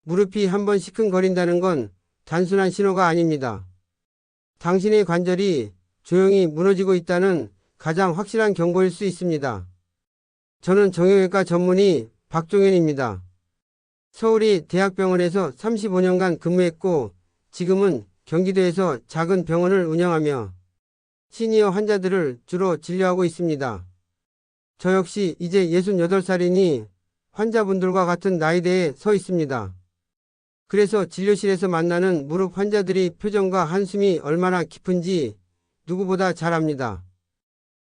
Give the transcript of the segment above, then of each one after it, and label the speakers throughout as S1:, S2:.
S1: 무릎이 한번 시큰거린다는 건 단순한 신호가 아닙니다. 당신의 관절이 조용히 무너지고 있다는 가장 확실한 경고일 수 있습니다. 저는 정형외과 전문의 박종현입니다. 서울의 대학병원에서 35년간 근무했고 지금은 경기도에서 작은 병원을 운영하며 시니어 환자들을 주로 진료하고 있습니다. 저 역시 이제 68살이니 환자분들과 같은 나이대에 서 있습니다. 그래서 진료실에서 만나는 무릎 환자들의 표정과 한숨이 얼마나 깊은지 누구보다 잘 압니다.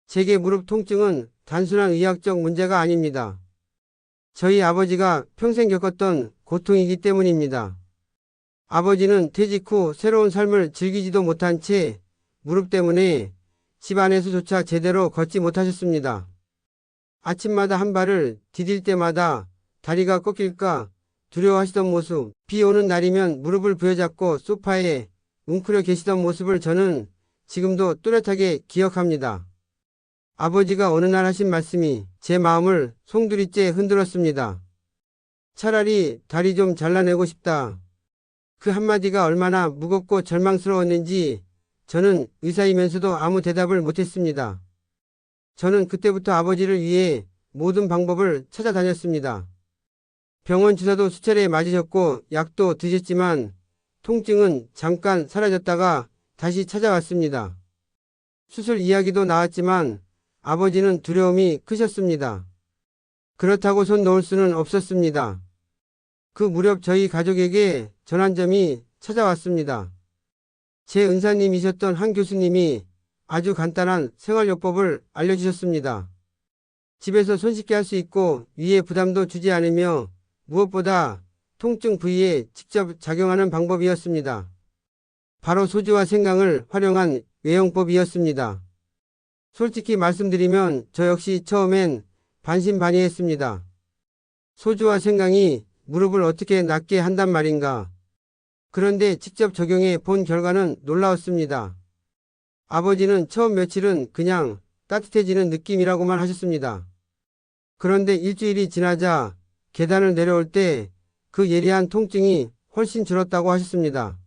S1: 제게 무릎 통증은 단순한 의학적 문제가 아닙니다. 저희 아버지가 평생 겪었던 고통이기 때문입니다. 아버지는 퇴직 후 새로운 삶을 즐기지도 못한 채 무릎 때문에 집 안에서조차 제대로 걷지 못하셨습니다. 아침마다 한 발을 디딜 때마다 다리가 꺾일까 두려워하시던 모습, 비 오는 날이면 무릎을 부여잡고 소파에 웅크려 계시던 모습을 저는 지금도 또렷하게 기억합니다. 아버지가 어느 날 하신 말씀이 제 마음을 송두리째 흔들었습니다. 차라리 다리 좀 잘라내고 싶다. 그 한마디가 얼마나 무겁고 절망스러웠는지 저는 의사이면서도 아무 대답을 못했습니다. 저는 그때부터 아버지를 위해 모든 방법을 찾아다녔습니다. 병원 주사도 수차례 맞으셨고 약도 드셨지만 통증은 잠깐 사라졌다가 다시 찾아왔습니다. 수술 이야기도 나왔지만 아버지는 두려움이 크셨습니다. 그렇다고 손 놓을 수는 없었습니다. 그 무렵 저희 가족에게 전환점이 찾아왔습니다. 제 은사님이셨던 한 교수님이 아주 간단한 생활요법을 알려주셨습니다. 집에서 손쉽게 할 수 있고 위에 부담도 주지 않으며 무엇보다 통증 부위에 직접 작용하는 방법이었습니다. 바로 소주와 생강을 활용한 외용법이었습니다. 솔직히 말씀드리면 저 역시 처음엔 반신반의했습니다. 소주와 생강이 무릎을 어떻게 낫게 한단 말인가. 그런데 직접 적용해 본 결과는 놀라웠습니다. 아버지는 처음 며칠은 그냥 따뜻해지는 느낌이라고만 하셨습니다. 그런데 일주일이 지나자 계단을 내려올 때 그 예리한 통증이 훨씬 줄었다고 하셨습니다.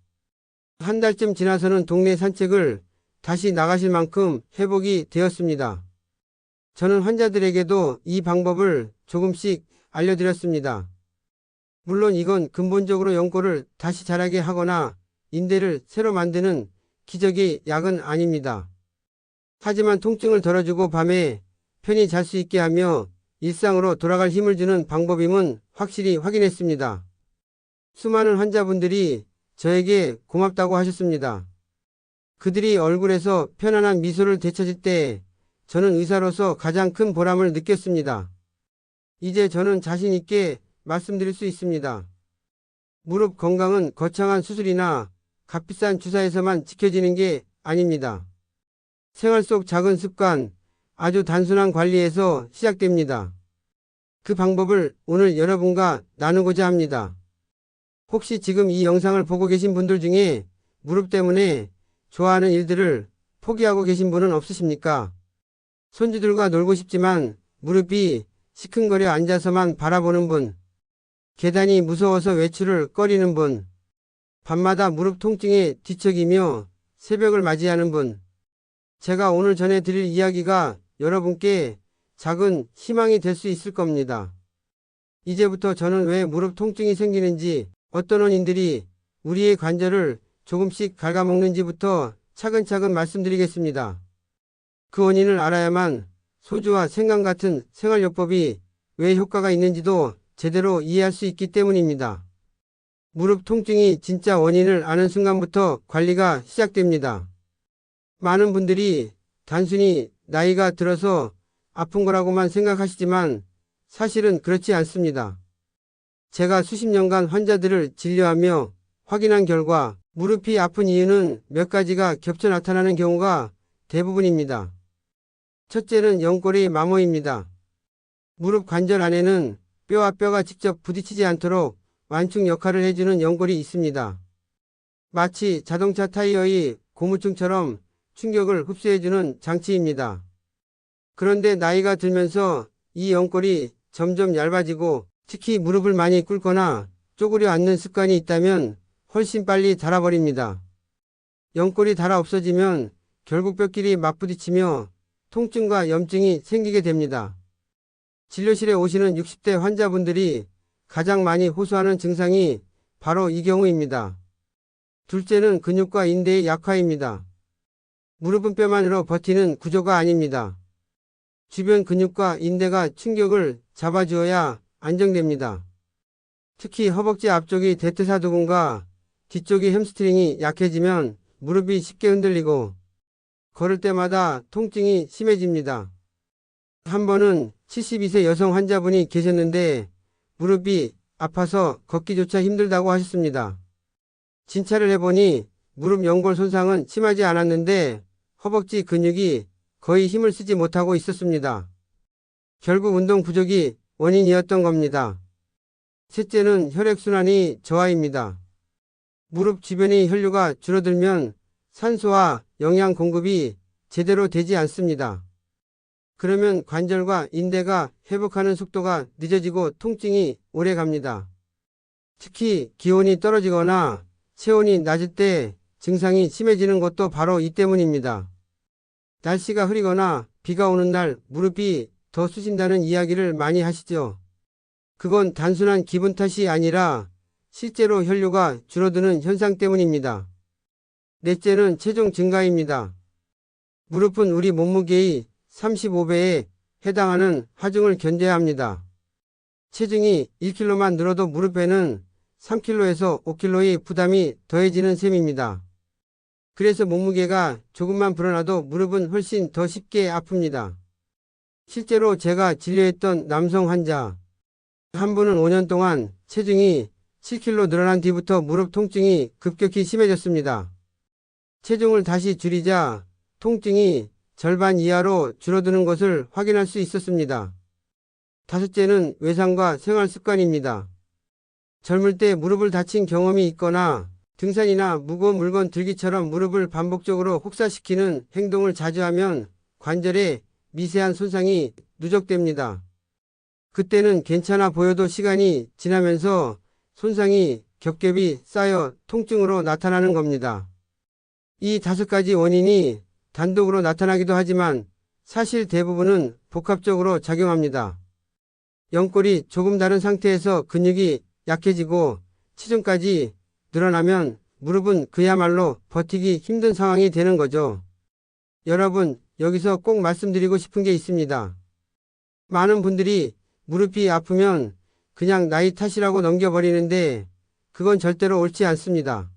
S1: 한 달쯤 지나서는 동네 산책을 다시 나가실 만큼 회복이 되었습니다. 저는 환자들에게도 이 방법을 조금씩 알려드렸습니다. 물론 이건 근본적으로 연골을 다시 자라게 하거나 인대를 새로 만드는 기적의 약은 아닙니다. 하지만 통증을 덜어주고 밤에 편히 잘 수 있게 하며 일상으로 돌아갈 힘을 주는 방법임은 확실히 확인했습니다. 수많은 환자분들이 저에게 고맙다고 하셨습니다. 그들이 얼굴에서 편안한 미소를 되찾을 때 저는 의사로서 가장 큰 보람을 느꼈습니다. 이제 저는 자신 있게 말씀드릴 수 있습니다. 무릎 건강은 거창한 수술이나 값비싼 주사에서만 지켜지는 게 아닙니다. 생활 속 작은 습관, 아주 단순한 관리에서 시작됩니다. 그 방법을 오늘 여러분과 나누고자 합니다. 혹시 지금 이 영상을 보고 계신 분들 중에 무릎 때문에 좋아하는 일들을 포기하고 계신 분은 없으십니까? 손주들과 놀고 싶지만 무릎이 시큰거려 앉아서만 바라보는 분, 계단이 무서워서 외출을 꺼리는 분, 밤마다 무릎 통증에 뒤척이며 새벽을 맞이하는 분, 제가 오늘 전해드릴 이야기가 여러분께 작은 희망이 될 수 있을 겁니다. 이제부터 저는 왜 무릎 통증이 생기는지, 어떤 원인들이 우리의 관절을 조금씩 갉아먹는지부터 차근차근 말씀드리겠습니다. 그 원인을 알아야만 소주와 생강 같은 생활요법이 왜 효과가 있는지도 제대로 이해할 수 있기 때문입니다. 무릎 통증이 진짜 원인을 아는 순간부터 관리가 시작됩니다. 많은 분들이 단순히 나이가 들어서 아픈 거라고만 생각하시지만 사실은 그렇지 않습니다. 제가 수십 년간 환자들을 진료하며 확인한 결과 무릎이 아픈 이유는 몇 가지가 겹쳐 나타나는 경우가 대부분입니다. 첫째는 연골의 마모입니다. 무릎 관절 안에는 뼈와 뼈가 직접 부딪히지 않도록 완충 역할을 해주는 연골이 있습니다. 마치 자동차 타이어의 고무층처럼 충격을 흡수해주는 장치입니다. 그런데 나이가 들면서 이 연골이 점점 얇아지고 특히 무릎을 많이 꿇거나 쪼그려 앉는 습관이 있다면 훨씬 빨리 닳아버립니다. 연골이 닳아 없어지면 결국 뼈끼리 맞부딪히며 통증과 염증이 생기게 됩니다. 진료실에 오시는 60대 환자분들이 가장 많이 호소하는 증상이 바로 이 경우입니다. 둘째는 근육과 인대의 약화입니다. 무릎은 뼈만으로 버티는 구조가 아닙니다. 주변 근육과 인대가 충격을 잡아주어야 안정됩니다. 특히 허벅지 앞쪽이 대퇴사두근과 뒤쪽이 햄스트링이 약해지면 무릎이 쉽게 흔들리고 걸을 때마다 통증이 심해집니다. 한 번은 72세 여성 환자분이 계셨는데 무릎이 아파서 걷기조차 힘들다고 하셨습니다. 진찰을 해보니 무릎 연골 손상은 심하지 않았는데 허벅지 근육이 거의 힘을 쓰지 못하고 있었습니다. 결국 운동 부족이 원인이었던 겁니다. 셋째는 혈액순환이 저하입니다. 무릎 주변의 혈류가 줄어들면 산소와 영양 공급이 제대로 되지 않습니다. 그러면 관절과 인대가 회복하는 속도가 늦어지고 통증이 오래 갑니다. 특히 기온이 떨어지거나 체온이 낮을 때 증상이 심해지는 것도 바로 이 때문입니다. 날씨가 흐리거나 비가 오는 날 무릎이 더 쑤신다는 이야기를 많이 하시죠. 그건 단순한 기분 탓이 아니라 실제로 혈류가 줄어드는 현상 때문입니다. 넷째는 체중 증가입니다. 무릎은 우리 몸무게의 35배에 해당하는 하중을 견뎌야 합니다. 체중이 1kg만 늘어도 무릎에는 3kg에서 5kg의 부담이 더해지는 셈입니다. 그래서 몸무게가 조금만 불어나도 무릎은 훨씬 더 쉽게 아픕니다. 실제로 제가 진료했던 남성 환자 한 분은 5년 동안 체중이 7kg 늘어난 뒤부터 무릎 통증이 급격히 심해졌습니다. 체중을 다시 줄이자 통증이 절반 이하로 줄어드는 것을 확인할 수 있었습니다. 다섯째는 외상과 생활 습관입니다. 젊을 때 무릎을 다친 경험이 있거나 등산이나 무거운 물건 들기처럼 무릎을 반복적으로 혹사시키는 행동을 자주 하면 관절에 미세한 손상이 누적됩니다. 그때는 괜찮아 보여도 시간이 지나면서 손상이 겹겹이 쌓여 통증으로 나타나는 겁니다. 이 5가지 원인이 단독으로 나타나기도 하지만 사실 대부분은 복합적으로 작용합니다. 연골이 조금 다른 상태에서 근육이 약해지고 체중까지 늘어나면 무릎은 그야말로 버티기 힘든 상황이 되는 거죠. 여러분, 여기서 꼭 말씀드리고 싶은 게 있습니다. 많은 분들이 무릎이 아프면 그냥 나이 탓이라고 넘겨버리는데 그건 절대로 옳지 않습니다.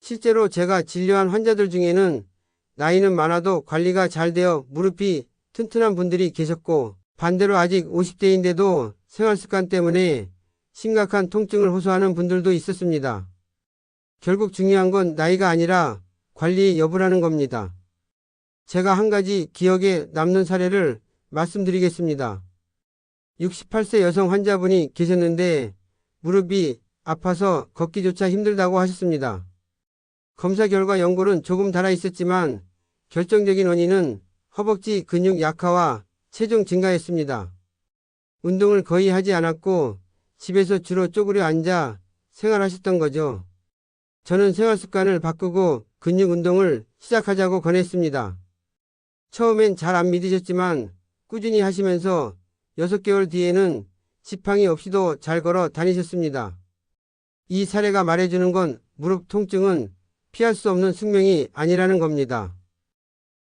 S1: 실제로 제가 진료한 환자들 중에는 나이는 많아도 관리가 잘 되어 무릎이 튼튼한 분들이 계셨고 반대로 아직 50대인데도 생활습관 때문에 심각한 통증을 호소하는 분들도 있었습니다. 결국 중요한 건 나이가 아니라 관리 여부라는 겁니다. 제가 한 가지 기억에 남는 사례를 말씀드리겠습니다. 68세 여성 환자분이 계셨는데 무릎이 아파서 걷기조차 힘들다고 하셨습니다. 검사 결과 연골은 조금 닳아 있었지만 결정적인 원인은 허벅지 근육 약화와 체중 증가였습니다. 운동을 거의 하지 않았고 집에서 주로 쪼그려 앉아 생활하셨던 거죠. 저는 생활 습관을 바꾸고 근육 운동을 시작하자고 권했습니다. 처음엔 잘 안 믿으셨지만 꾸준히 하시면서 6개월 뒤에는 지팡이 없이도 잘 걸어 다니셨습니다. 이 사례가 말해주는 건 무릎 통증은 피할 수 없는 숙명이 아니라는 겁니다.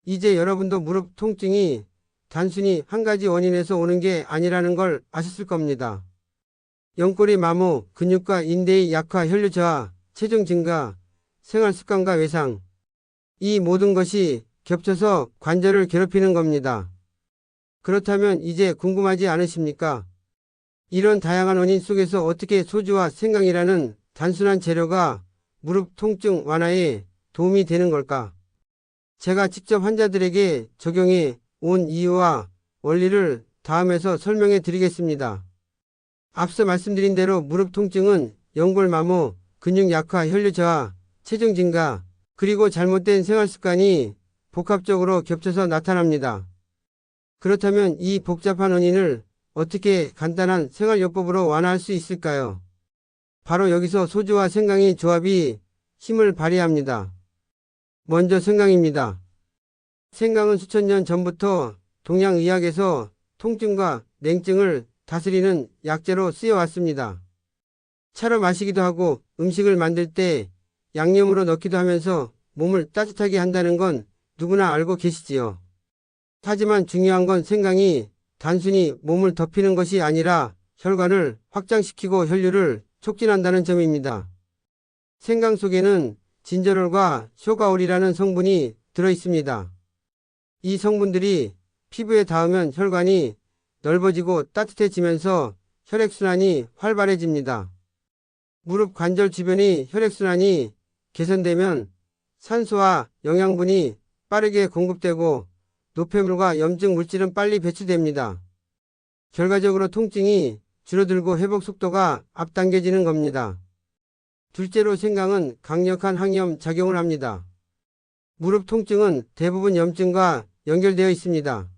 S1: 이제 여러분도 무릎 통증이 단순히 한 가지 원인에서 오는 게 아니라는 걸 아셨을 겁니다. 연골의 마모, 근육과 인대의 약화, 혈류 저하, 체중 증가, 생활 습관과 외상. 이 모든 것이 겹쳐서 관절을 괴롭히는 겁니다. 그렇다면 이제 궁금하지 않으십니까? 이런 다양한 원인 속에서 어떻게 소주와 생강이라는 단순한 재료가 무릎 통증 완화에 도움이 되는 걸까? 제가 직접 환자들에게 적용해 온 이유와 원리를 다음에서 설명해 드리겠습니다. 앞서 말씀드린 대로 무릎 통증은 연골 마모, 근육 약화, 혈류 저하, 체중 증가, 그리고 잘못된 생활 습관이 복합적으로 겹쳐서 나타납니다. 그렇다면 이 복잡한 원인을 어떻게 간단한 생활요법으로 완화할 수 있을까요? 바로 여기서 소주와 생강의 조합이 힘을 발휘합니다. 먼저 생강입니다. 생강은 수천 년 전부터 동양의학에서 통증과 냉증을 다스리는 약재로 쓰여왔습니다. 차로 마시기도 하고 음식을 만들 때 양념으로 넣기도 하면서 몸을 따뜻하게 한다는 건 누구나 알고 계시지요. 하지만 중요한 건 생강이 단순히 몸을 덮이는 것이 아니라 혈관을 확장시키고 혈류를 촉진한다는 점입니다. 생강 속에는 진저롤과 쇼가올이라는 성분이 들어있습니다. 이 성분들이 피부에 닿으면 혈관이 넓어지고 따뜻해지면서 혈액순환이 활발해집니다. 무릎 관절 주변의 혈액순환이 개선되면 산소와 영양분이 빠르게 공급되고 노폐물과 염증 물질은 빨리 배출됩니다. 결과적으로 통증이 줄어들고 회복 속도가 앞당겨지는 겁니다. 둘째로 생강은 강력한 항염 작용을 합니다. 무릎 통증은 대부분 염증과 연결되어 있습니다.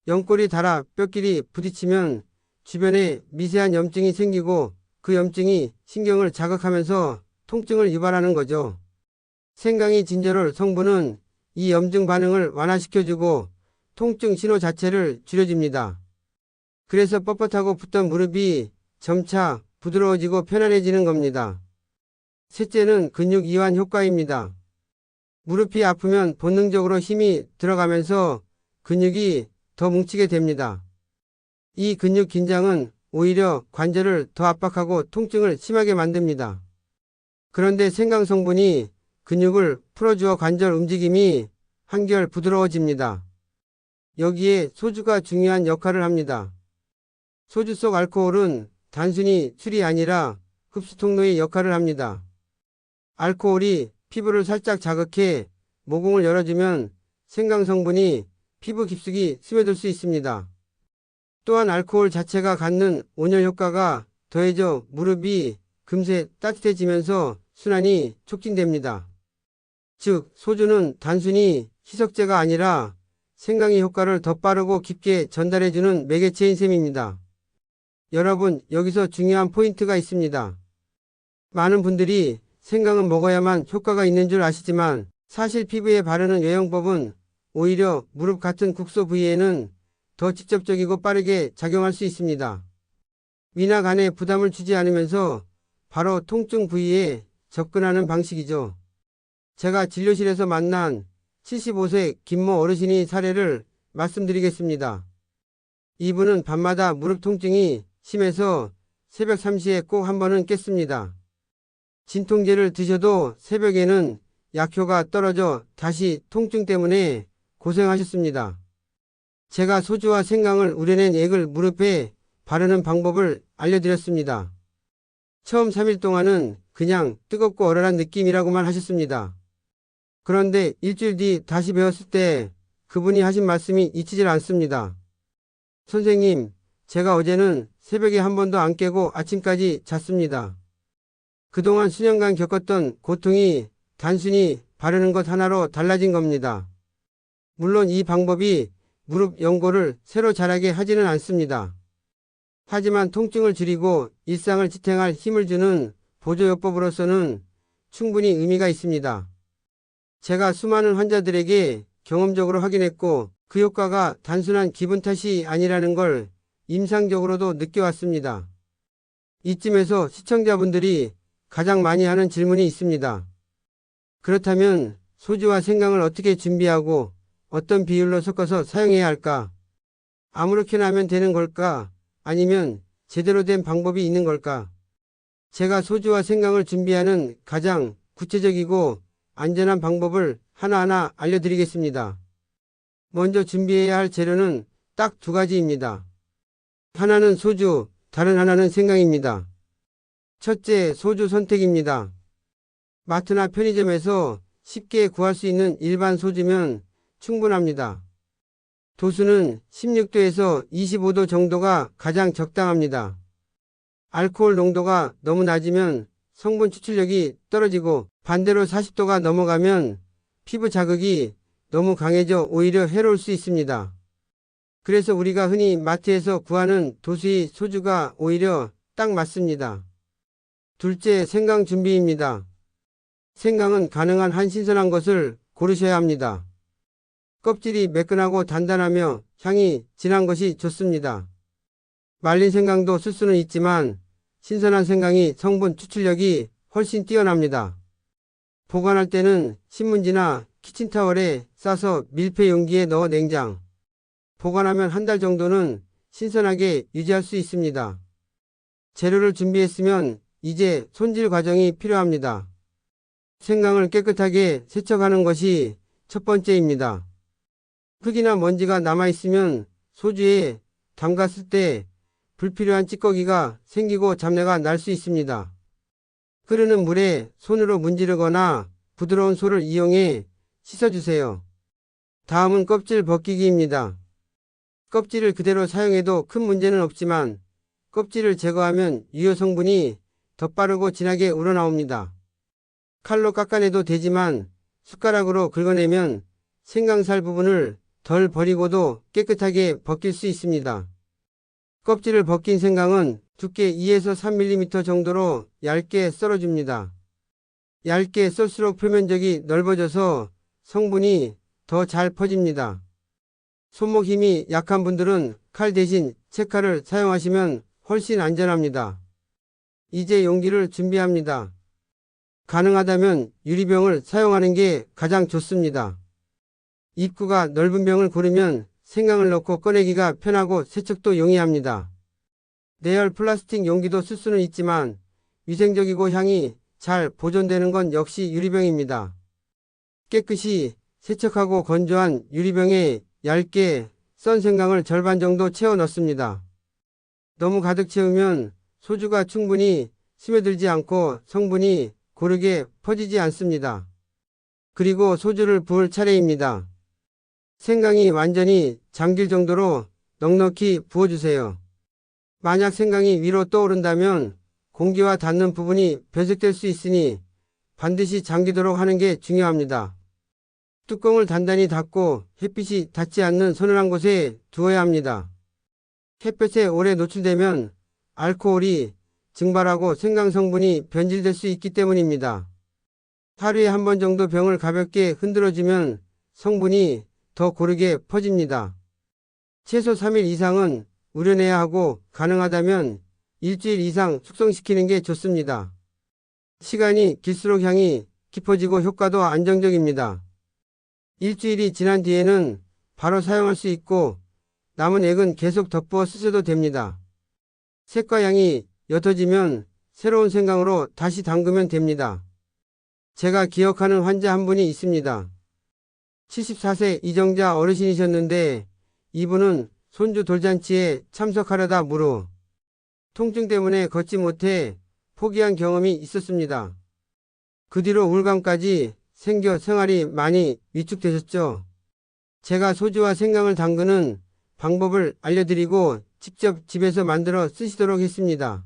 S1: 연골이 닳아 뼈끼리 부딪히면 주변에 미세한 염증이 생기고 그 염증이 신경을 자극하면서 통증을 유발하는 거죠. 생강의 진저롤 성분은 이 염증 반응을 완화시켜주고 통증 신호 자체를 줄여줍니다. 그래서 뻣뻣하고 붓던 무릎이 점차 부드러워지고 편안해지는 겁니다. 셋째는 근육 이완 효과입니다. 무릎이 아프면 본능적으로 힘이 들어가면서 근육이 더 뭉치게 됩니다. 이 근육 긴장은 오히려 관절을 더 압박하고 통증을 심하게 만듭니다. 그런데 생강 성분이 근육을 풀어주어 관절 움직임이 한결 부드러워집니다. 여기에 소주가 중요한 역할을 합니다. 소주 속 알코올은 단순히 술이 아니라 흡수 통로의 역할을 합니다. 알코올이 피부를 살짝 자극해 모공을 열어주면 생강 성분이 피부 깊숙이 스며들 수 있습니다. 또한 알코올 자체가 갖는 온열 효과가 더해져 무릎이 금세 따뜻해지면서 순환이 촉진됩니다. 즉, 소주는 단순히 희석제가 아니라 생강의 효과를 더 빠르고 깊게 전달해주는 매개체인 셈입니다. 여러분, 여기서 중요한 포인트가 있습니다. 많은 분들이 생강은 먹어야만 효과가 있는 줄 아시지만 사실 피부에 바르는 외용법은 오히려 무릎 같은 국소 부위에는 더 직접적이고 빠르게 작용할 수 있습니다. 위나 간에 부담을 주지 않으면서 바로 통증 부위에 접근하는 방식이죠. 제가 진료실에서 만난 75세 김모 어르신의 사례를 말씀드리겠습니다. 이분은 밤마다 무릎 통증이 심해서 새벽 3시에 꼭 한 번은 깼습니다. 진통제를 드셔도 새벽에는 약효가 떨어져 다시 통증 때문에 고생하셨습니다. 제가 소주와 생강을 우려낸 액을 무릎에 바르는 방법을 알려드렸습니다. 처음 3일 동안은 그냥 뜨겁고 얼얼한 느낌이라고만 하셨습니다. 그런데 일주일 뒤 다시 배웠을 때 그분이 하신 말씀이 잊히질 않습니다. 선생님, 제가 어제는 새벽에 한 번도 안 깨고 아침까지 잤습니다. 그동안 수년간 겪었던 고통이 단순히 바르는 것 하나로 달라진 겁니다. 물론 이 방법이 무릎 연골을 새로 자라게 하지는 않습니다. 하지만 통증을 줄이고 일상을 지탱할 힘을 주는 보조요법으로서는 충분히 의미가 있습니다. 제가 수많은 환자들에게 경험적으로 확인했고 그 효과가 단순한 기분 탓이 아니라는 걸 임상적으로도 느껴왔습니다. 이쯤에서 시청자분들이 가장 많이 하는 질문이 있습니다. 그렇다면 소주와 생강을 어떻게 준비하고 어떤 비율로 섞어서 사용해야 할까? 아무렇게나 하면 되는 걸까? 아니면 제대로 된 방법이 있는 걸까? 제가 소주와 생강을 준비하는 가장 구체적이고 안전한 방법을 하나하나 알려드리겠습니다. 먼저 준비해야 할 재료는 딱 두 가지입니다. 하나는 소주, 다른 하나는 생강입니다. 첫째, 소주 선택입니다. 마트나 편의점에서 쉽게 구할 수 있는 일반 소주면 충분합니다. 도수는 16도에서 25도 정도가 가장 적당합니다. 알코올 농도가 너무 낮으면 성분 추출력이 떨어지고 반대로 40도가 넘어가면 피부 자극이 너무 강해져 오히려 해로울 수 있습니다. 그래서 우리가 흔히 마트에서 구하는 도수의 소주가 오히려 딱 맞습니다. 둘째, 생강 준비입니다. 생강은 가능한 한 신선한 것을 고르셔야 합니다. 껍질이 매끈하고 단단하며 향이 진한 것이 좋습니다. 말린 생강도 쓸 수는 있지만 신선한 생강이 성분 추출력이 훨씬 뛰어납니다. 보관할 때는 신문지나 키친타월에 싸서 밀폐 용기에 넣어 냉장. 보관하면 한 달 정도는 신선하게 유지할 수 있습니다. 재료를 준비했으면 이제 손질 과정이 필요합니다. 생강을 깨끗하게 세척하는 것이 첫 번째입니다. 흙이나 먼지가 남아있으면 소주에 담갔을 때 불필요한 찌꺼기가 생기고 잡내가 날 수 있습니다. 흐르는 물에 손으로 문지르거나 부드러운 솔을 이용해 씻어주세요. 다음은 껍질 벗기기입니다. 껍질을 그대로 사용해도 큰 문제는 없지만 껍질을 제거하면 유효 성분이 더 빠르고 진하게 우러나옵니다. 칼로 깎아내도 되지만 숟가락으로 긁어내면 생강살 부분을 덜 버리고도 깨끗하게 벗길 수 있습니다. 껍질을 벗긴 생강은 두께 2에서 3mm 정도로 얇게 썰어줍니다. 얇게 썰수록 표면적이 넓어져서 성분이 더 잘 퍼집니다. 손목 힘이 약한 분들은 칼 대신 채칼을 사용하시면 훨씬 안전합니다. 이제 용기를 준비합니다. 가능하다면 유리병을 사용하는 게 가장 좋습니다. 입구가 넓은 병을 고르면 생강을 넣고 꺼내기가 편하고 세척도 용이합니다. 내열 플라스틱 용기도 쓸 수는 있지만 위생적이고 향이 잘 보존되는 건 역시 유리병입니다. 깨끗이 세척하고 건조한 유리병에 얇게 썬 생강을 절반 정도 채워 넣습니다. 너무 가득 채우면 소주가 충분히 스며들지 않고 성분이 고르게 퍼지지 않습니다. 그리고 소주를 부을 차례입니다. 생강이 완전히 잠길 정도로 넉넉히 부어주세요. 만약 생강이 위로 떠오른다면 공기와 닿는 부분이 변색될 수 있으니 반드시 잠기도록 하는 게 중요합니다. 뚜껑을 단단히 닫고 햇빛이 닿지 않는 서늘한 곳에 두어야 합니다. 햇볕에 오래 노출되면 알코올이 증발하고 생강 성분이 변질될 수 있기 때문입니다. 하루에 한 번 정도 병을 가볍게 흔들어주면 성분이 더 고르게 퍼집니다. 최소 3일 이상은 우려내야 하고 가능하다면 일주일 이상 숙성시키는 게 좋습니다. 시간이 길수록 향이 깊어지고 효과도 안정적입니다. 일주일이 지난 뒤에는 바로 사용할 수 있고 남은 액은 계속 덧부어 쓰셔도 됩니다. 색과 향이 옅어지면 새로운 생강으로 다시 담그면 됩니다. 제가 기억하는 환자 한 분이 있습니다. 74세 이정자 어르신이셨는데 이분은 손주 돌잔치에 참석하려다 무료 통증 때문에 걷지 못해 포기한 경험이 있었습니다. 그 뒤로 우울감까지 생겨 생활이 많이 위축되셨죠. 제가 소주와 생강을 담그는 방법을 알려드리고 직접 집에서 만들어 쓰시도록 했습니다.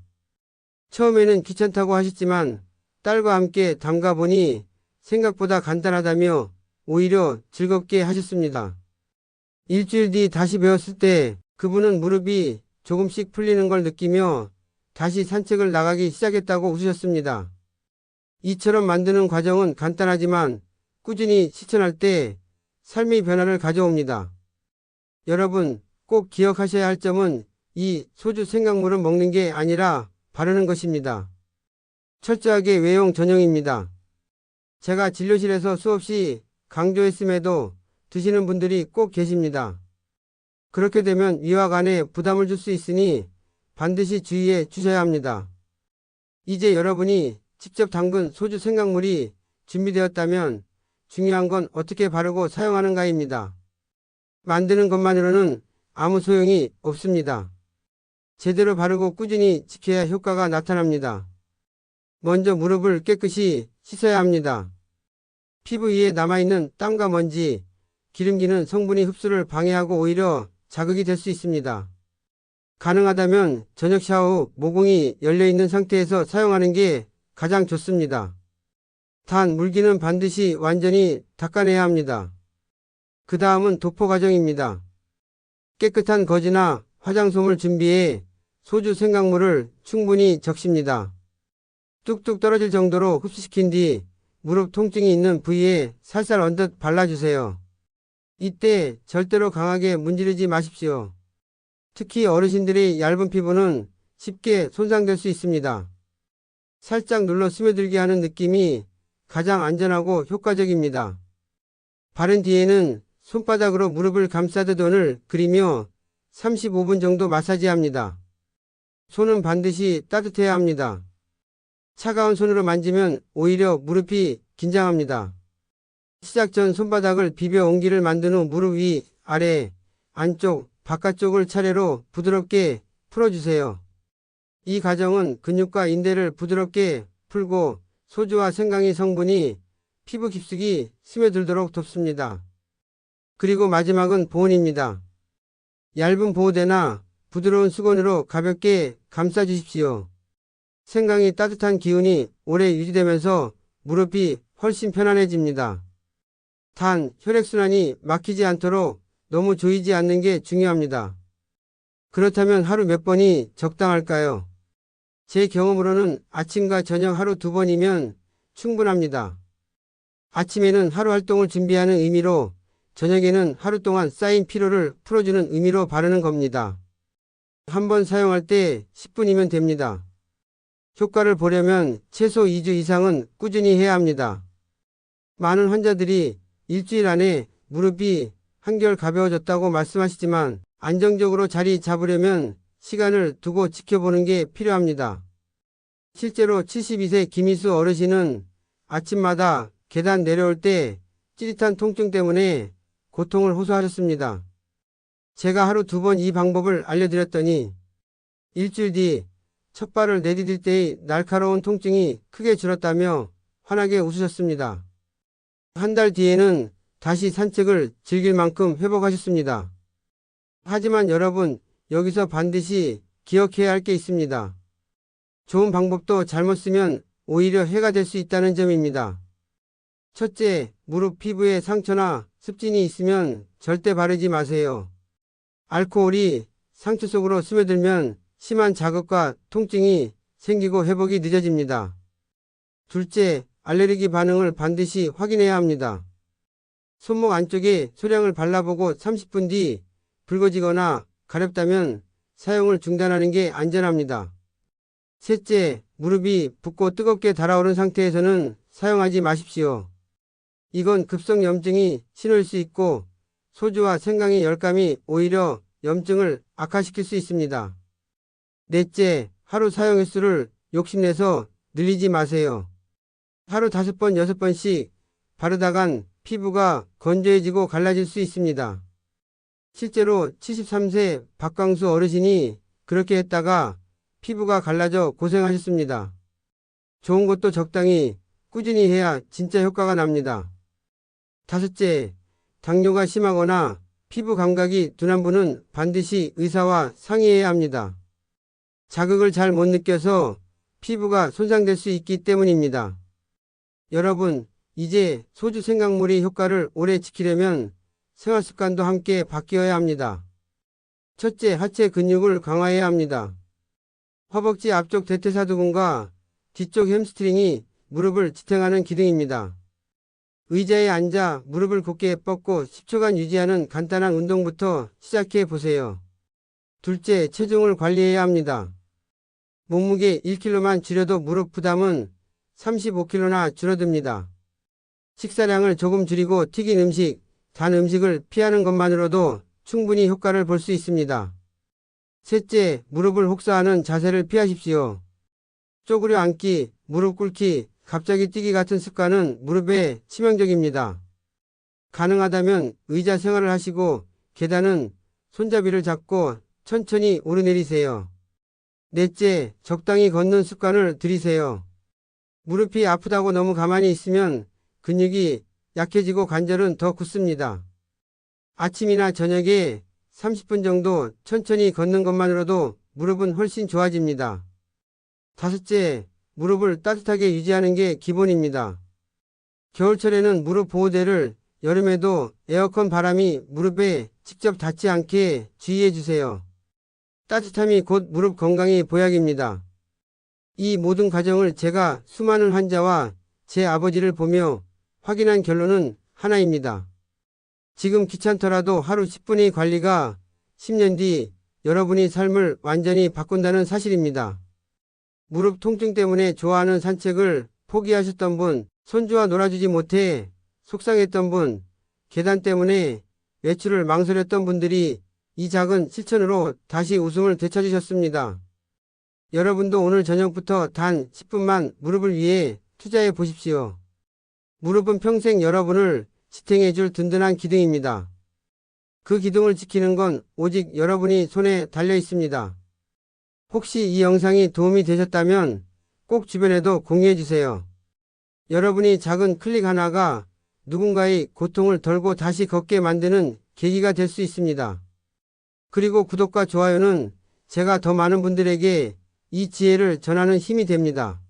S1: 처음에는 귀찮다고 하셨지만 딸과 함께 담가보니 생각보다 간단하다며 오히려 즐겁게 하셨습니다. 일주일 뒤 다시 배웠을 때 그분은 무릎이 조금씩 풀리는 걸 느끼며 다시 산책을 나가기 시작했다고 웃으셨습니다. 이처럼 만드는 과정은 간단하지만 꾸준히 실천할 때 삶의 변화를 가져옵니다. 여러분 꼭 기억하셔야 할 점은 이 소주 생강물을 먹는 게 아니라 바르는 것입니다. 철저하게 외용 전용입니다. 제가 진료실에서 수없이 강조했음에도 드시는 분들이 꼭 계십니다. 그렇게 되면 위와 간에 부담을 줄 수 있으니 반드시 주의해 주셔야 합니다. 이제 여러분이 직접 담근 소주 생강물이 준비되었다면 중요한 건 어떻게 바르고 사용하는가입니다. 만드는 것만으로는 아무 소용이 없습니다. 제대로 바르고 꾸준히 지켜야 효과가 나타납니다. 먼저 무릎을 깨끗이 씻어야 합니다. 피부 위에 남아있는 땀과 먼지, 기름기는 성분이 흡수를 방해하고 오히려 자극이 될 수 있습니다. 가능하다면 저녁 샤워 후 모공이 열려있는 상태에서 사용하는 게 가장 좋습니다. 단 물기는 반드시 완전히 닦아내야 합니다. 그 다음은 도포 과정입니다. 깨끗한 거즈나 화장솜을 준비해 소주 생강물을 충분히 적십니다. 뚝뚝 떨어질 정도로 흡수시킨 뒤 무릎 통증이 있는 부위에 살살 언뜻 발라주세요. 이때 절대로 강하게 문지르지 마십시오. 특히 어르신들의 얇은 피부는 쉽게 손상될 수 있습니다. 살짝 눌러 스며들게 하는 느낌이 가장 안전하고 효과적입니다. 바른 뒤에는 손바닥으로 무릎을 감싸듯 원을 그리며 35분 정도 마사지합니다. 손은 반드시 따뜻해야 합니다. 차가운 손으로 만지면 오히려 무릎이 긴장합니다. 시작 전 손바닥을 비벼 온기를 만든 후 무릎 위, 아래, 안쪽, 바깥쪽을 차례로 부드럽게 풀어주세요. 이 과정은 근육과 인대를 부드럽게 풀고 소주와 생강의 성분이 피부 깊숙이 스며들도록 돕습니다. 그리고 마지막은 보온입니다. 얇은 보호대나 부드러운 수건으로 가볍게 감싸주십시오. 생강이 따뜻한 기운이 오래 유지되면서 무릎이 훨씬 편안해집니다. 단, 혈액순환이 막히지 않도록 너무 조이지 않는 게 중요합니다. 그렇다면 하루 몇 번이 적당할까요? 제 경험으로는 아침과 저녁 하루 2번이면 충분합니다. 아침에는 하루 활동을 준비하는 의미로, 저녁에는 하루 동안 쌓인 피로를 풀어주는 의미로 바르는 겁니다. 한 번 사용할 때 10분이면 됩니다. 효과를 보려면 최소 2주 이상은 꾸준히 해야 합니다. 많은 환자들이 일주일 안에 무릎이 한결 가벼워졌다고 말씀하시지만 안정적으로 자리 잡으려면 시간을 두고 지켜보는 게 필요합니다. 실제로 72세 김희수 어르신은 아침마다 계단 내려올 때 찌릿한 통증 때문에 고통을 호소하셨습니다. 제가 하루 2번 이 방법을 알려드렸더니 일주일 뒤 첫 발을 내디딜 때의 날카로운 통증이 크게 줄었다며 환하게 웃으셨습니다. 한 달 뒤에는 다시 산책을 즐길 만큼 회복하셨습니다. 하지만 여러분, 여기서 반드시 기억해야 할 게 있습니다. 좋은 방법도 잘못 쓰면 오히려 해가 될 수 있다는 점입니다. 첫째, 무릎 피부에 상처나 습진이 있으면 절대 바르지 마세요. 알코올이 상처 속으로 스며들면 심한 자극과 통증이 생기고 회복이 늦어집니다. 둘째, 알레르기 반응을 반드시 확인해야 합니다. 손목 안쪽에 소량을 발라보고 30분 뒤 붉어지거나 가렵다면 사용을 중단하는 게 안전합니다. 셋째, 무릎이 붓고 뜨겁게 달아오른 상태에서는 사용하지 마십시오. 이건 급성 염증이 신호일 수 있고 소주와 생강의 열감이 오히려 염증을 악화시킬 수 있습니다. 넷째, 하루 사용 횟수를 욕심내서 늘리지 마세요. 하루 5번, 6번씩 바르다간 피부가 건조해지고 갈라질 수 있습니다. 실제로 73세 박광수 어르신이 그렇게 했다가 피부가 갈라져 고생하셨습니다. 좋은 것도 적당히 꾸준히 해야 진짜 효과가 납니다. 다섯째, 당뇨가 심하거나 피부 감각이 둔한 분은 반드시 의사와 상의해야 합니다. 자극을 잘 못 느껴서 피부가 손상될 수 있기 때문입니다. 여러분, 이제 소주 생강물의 효과를 오래 지키려면 생활습관도 함께 바뀌어야 합니다. 첫째, 하체 근육을 강화해야 합니다. 허벅지 앞쪽 대퇴사두근과 뒤쪽 햄스트링이 무릎을 지탱하는 기둥입니다. 의자에 앉아 무릎을 곧게 뻗고 10초간 유지하는 간단한 운동부터 시작해 보세요. 둘째, 체중을 관리해야 합니다. 몸무게 1kg만 줄여도 무릎 부담은 35kg나 줄어듭니다. 식사량을 조금 줄이고 튀긴 음식, 단 음식을 피하는 것만으로도 충분히 효과를 볼 수 있습니다. 셋째, 무릎을 혹사하는 자세를 피하십시오. 쪼그려 앉기, 무릎 꿇기, 갑자기 뛰기 같은 습관은 무릎에 치명적입니다. 가능하다면 의자 생활을 하시고 계단은 손잡이를 잡고 천천히 오르내리세요. 넷째, 적당히 걷는 습관을 들이세요. 무릎이 아프다고 너무 가만히 있으면 근육이 약해지고 관절은 더 굳습니다. 아침이나 저녁에 30분 정도 천천히 걷는 것만으로도 무릎은 훨씬 좋아집니다. 다섯째, 무릎을 따뜻하게 유지하는 게 기본입니다. 겨울철에는 무릎 보호대를, 여름에도 에어컨 바람이 무릎에 직접 닿지 않게 주의해 주세요. 따뜻함이 곧 무릎 건강의 보약입니다. 이 모든 과정을 제가 수많은 환자와 제 아버지를 보며 확인한 결론은 하나입니다. 지금 귀찮더라도 하루 10분의 관리가 10년 뒤 여러분이 삶을 완전히 바꾼다는 사실입니다. 무릎 통증 때문에 좋아하는 산책을 포기하셨던 분, 손주와 놀아주지 못해 속상했던 분, 계단 때문에 외출을 망설였던 분들이 이 작은 실천으로 다시 웃음을 되찾으셨습니다. 여러분도 오늘 저녁부터 단 10분만 무릎을 위해 투자해 보십시오. 무릎은 평생 여러분을 지탱해 줄 든든한 기둥입니다. 그 기둥을 지키는 건 오직 여러분이 손에 달려 있습니다. 혹시 이 영상이 도움이 되셨다면 꼭 주변에도 공유해 주세요. 여러분이 작은 클릭 하나가 누군가의 고통을 덜고 다시 걷게 만드는 계기가 될 수 있습니다. 그리고 구독과 좋아요는 제가 더 많은 분들에게 이 지혜를 전하는 힘이 됩니다.